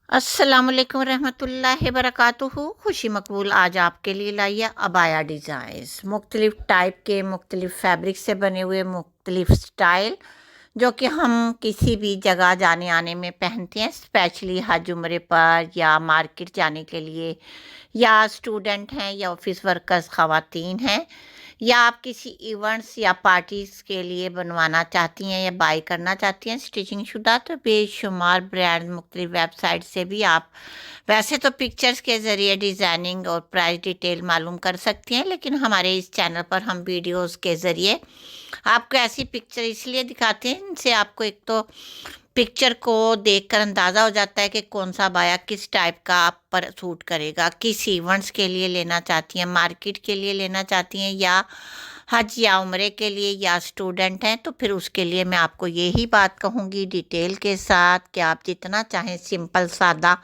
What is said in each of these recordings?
अस्सलाम वालेकुम रहमतुल्लाहि वबरकातुहू। खुशी मकबूल आज आपके लिए लाई है अबाया डिज़ाइंस। मुख्तलिफ़ टाइप के मुख्तलिफ़ फैब्रिक से बने हुए मुख्तलिफ़ स्टाइल जो कि हम किसी भी जगह जाने आने में पहनते हैं, स्पेशली हज उम्रे पर या मार्केट जाने के लिए, या स्टूडेंट हैं या ऑफिस वर्कर्स ख़वातीन हैं, या आप किसी इवेंट्स या पार्टीज़ के लिए बनवाना चाहती हैं या बाय करना चाहती हैं स्टिचिंग शुदा, तो बेशुमार ब्रांड मुख्तलिफ वेबसाइट से भी आप वैसे तो पिक्चर्स के ज़रिए डिज़ाइनिंग और प्राइस डिटेल मालूम कर सकती हैं, लेकिन हमारे इस चैनल पर हम वीडियोस के ज़रिए आपको ऐसी पिक्चर इसलिए दिखाते हैं इनसे आपको एक तो पिक्चर को देखकर अंदाज़ा हो जाता है कि कौन सा बाया किस टाइप का आप पर सूट करेगा। किस इवेंट्स के लिए लेना चाहती हैं, मार्केट के लिए लेना चाहती हैं, या हज या उम्रे के लिए, या स्टूडेंट हैं, तो फिर उसके लिए मैं आपको यही बात कहूँगी डिटेल के साथ कि आप जितना चाहें सिंपल सादा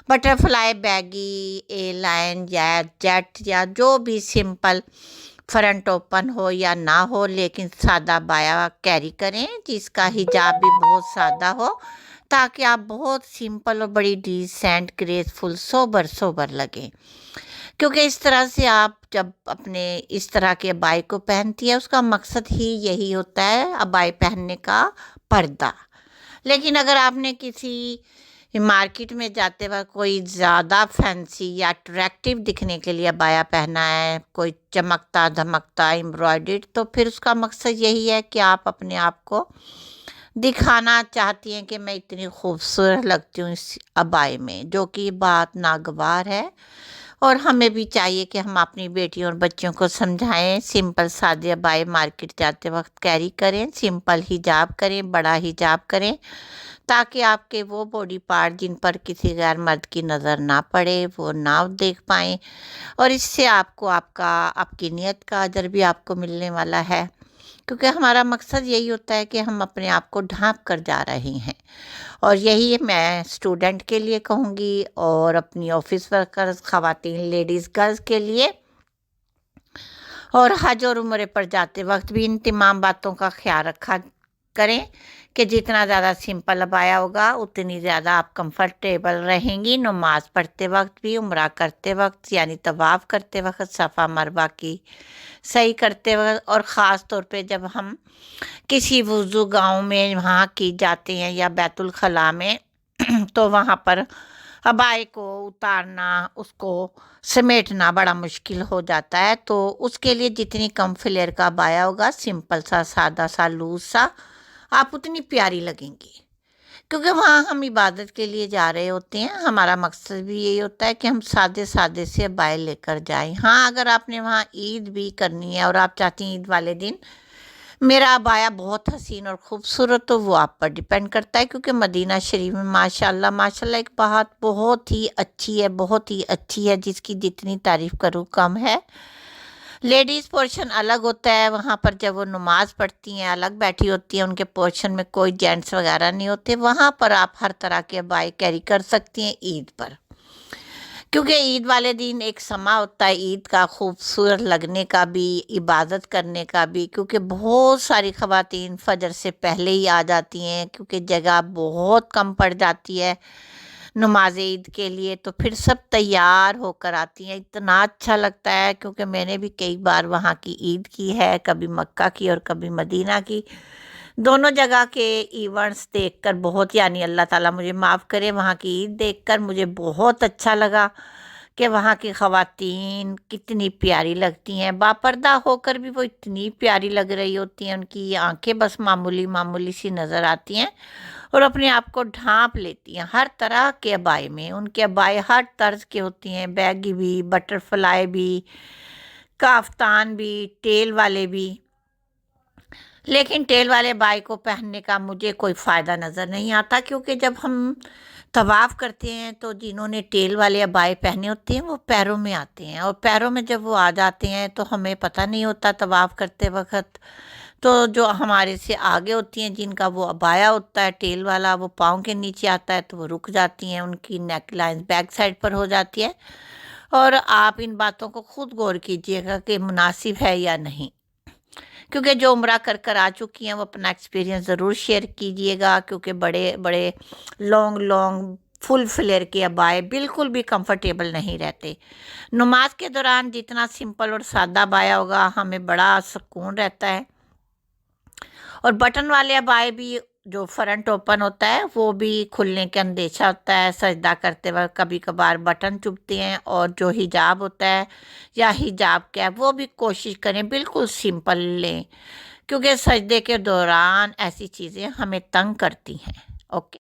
बटरफ्लाई, बैगी, ए लाइन या जेट या जो भी सिंपल फ्रंट ओपन हो या ना हो, लेकिन सादा बाया कैरी करें जिसका हिजाब भी बहुत सादा हो, ताकि आप बहुत सिंपल और बड़ी डिसेंट ग्रेसफुल सोबर सोबर लगें। क्योंकि इस तरह से आप जब अपने इस तरह के अबाई को पहनती है, उसका मकसद ही यही होता है अबाई पहनने का, पर्दा। लेकिन अगर आपने किसी मार्केट में जाते वक्त कोई ज़्यादा फैंसी या अट्रैक्टिव दिखने के लिए अबाया पहना है, कोई चमकता धमकता एम्ब्रॉयडर्ड, तो फिर उसका मकसद यही है कि आप अपने आप को दिखाना चाहती हैं कि मैं इतनी खूबसूरत लगती हूँ इस अबाई में, जो कि बात नागवार है। और हमें भी चाहिए कि हम अपनी बेटियों और बच्चों को समझाएं, सिंपल सादे अबाई मार्केट जाते वक्त कैरी करें, सिंपल हिजाब करें, बड़ा हिजाब करें, ताकि आपके वो बॉडी पार्ट जिन पर किसी गैर मर्द की नज़र ना पड़े वो ना देख पाएँ, और इससे आपको आपकी नीयत का अजर भी आपको मिलने वाला है। क्योंकि हमारा मकसद यही होता है कि हम अपने आप को ढाँप कर जा रहे हैं, और यही मैं स्टूडेंट के लिए कहूँगी और अपनी ऑफिस वर्कर्स ख़वातीन लेडीज़ गर्ल्स के लिए, और हज और उम्रे पर जाते वक्त भी इन तमाम बातों का ख्याल रखा करें कि जितना ज़्यादा सिंपल अबाया होगा उतनी ज़्यादा आप कंफर्टेबल रहेंगी, नमाज पढ़ते वक्त भी, उम्रा करते वक्त यानी तवाफ़ करते वक्त, सफ़ा मरवा की सही करते वक्त, और ख़ास तौर पे जब हम किसी वुज़ू गाँव में वहाँ की जाते हैं या बैतुल खला में तो वहाँ पर अबाए को उतारना, उसको समेटना बड़ा मुश्किल हो जाता है। तो उसके लिए जितनी कम फ्लेयर का अबाया होगा, सिंपल सा सादा सा लूज सा, आप उतनी प्यारी लगेंगी। क्योंकि वहाँ हम इबादत के लिए जा रहे होते हैं, हमारा मकसद भी यही होता है कि हम सादे सादे से अबाए लेकर जाएं। हाँ, अगर आपने वहाँ ईद भी करनी है और आप चाहती हैं ईद वाले दिन मेरा अबाया बहुत हसीन और ख़ूबसूरत, तो वो आप पर डिपेंड करता है। क्योंकि मदीना शरीफ में माशाल्लाह माशाल्लाह एक बात बहुत ही अच्छी है, बहुत ही अच्छी है, जिसकी जितनी तारीफ़ करूँ कम है। लेडीज़ पोर्शन अलग होता है, वहाँ पर जब वो नमाज पढ़ती हैं अलग बैठी होती हैं, उनके पोर्शन में कोई जेंट्स वगैरह नहीं होते। वहाँ पर आप हर तरह के अबाए कैरी कर सकती हैं ईद पर, क्योंकि ईद वाले दिन एक समा होता है ईद का खूबसूरत लगने का भी, इबादत करने का भी। क्योंकि बहुत सारी ख़वातीन फजर से पहले ही आ जाती हैं, क्योंकि जगह बहुत कम पड़ जाती है नमाज ईद के लिए, तो फिर सब तैयार होकर आती हैं। इतना अच्छा लगता है, क्योंकि मैंने भी कई बार वहाँ की ईद की है, कभी मक्का की और कभी मदीना की। दोनों जगह के इवेंट्स देखकर बहुत, यानी अल्लाह ताला मुझे माफ़ करे, वहाँ की ईद देखकर मुझे बहुत अच्छा लगा कि वहाँ की ख़वातीन कितनी प्यारी लगती हैं। बापर्दा होकर भी वो इतनी प्यारी लग रही होती हैं, उनकी आंखें बस मामूली मामूली सी नज़र आती हैं, और अपने आप को ढांप लेती हैं हर तरह के अबाए में। उनके अबाए हर तर्ज के होती हैं, बैगी भी, बटरफ्लाई भी, काफ्तान भी, टेल वाले भी। लेकिन टेल वाले बाई को पहनने का मुझे कोई फ़ायदा नज़र नहीं आता, क्योंकि जब हम तवाफ़ करते हैं तो जिन्होंने टेल वाले अबाए पहने होते हैं वो पैरों में आते हैं, और पैरों में जब वो आ जाते हैं तो हमें पता नहीं होता तवाफ़ करते वक्त। तो जो हमारे से आगे होती हैं जिनका वो अबाया होता है टेल वाला, वो पाँव के नीचे आता है तो वो रुक जाती हैं, उनकी नेक लाइन बैक साइड पर हो जाती है। और आप इन बातों को खुद गौर कीजिएगा कि मुनासिब है या नहीं, क्योंकि जो उम्रा कर कर आ चुकी हैं वो अपना एक्सपीरियंस ज़रूर शेयर कीजिएगा। क्योंकि बड़े बड़े लॉन्ग लॉन्ग فل فلیئر کے ابائے بالکل بھی کمفرٹیبل نہیں رہتے۔ نماز کے دوران جتنا سمپل اور سادہ ابایا ہوگا ہمیں بڑا سکون رہتا ہے۔ اور بٹن والے ابائے بھی جو فرنٹ اوپن ہوتا ہے وہ بھی کھلنے کے اندیشہ ہوتا ہے، سجدہ کرتے وقت کبھی کبھار بٹن چبھتے ہیں، اور جو حجاب ہوتا ہے یا حجاب کیپ وہ بھی کوشش کریں بالکل سمپل لیں، کیونکہ سجدے کے دوران ایسی چیزیں ہمیں تنگ کرتی ہیں۔ اوکے۔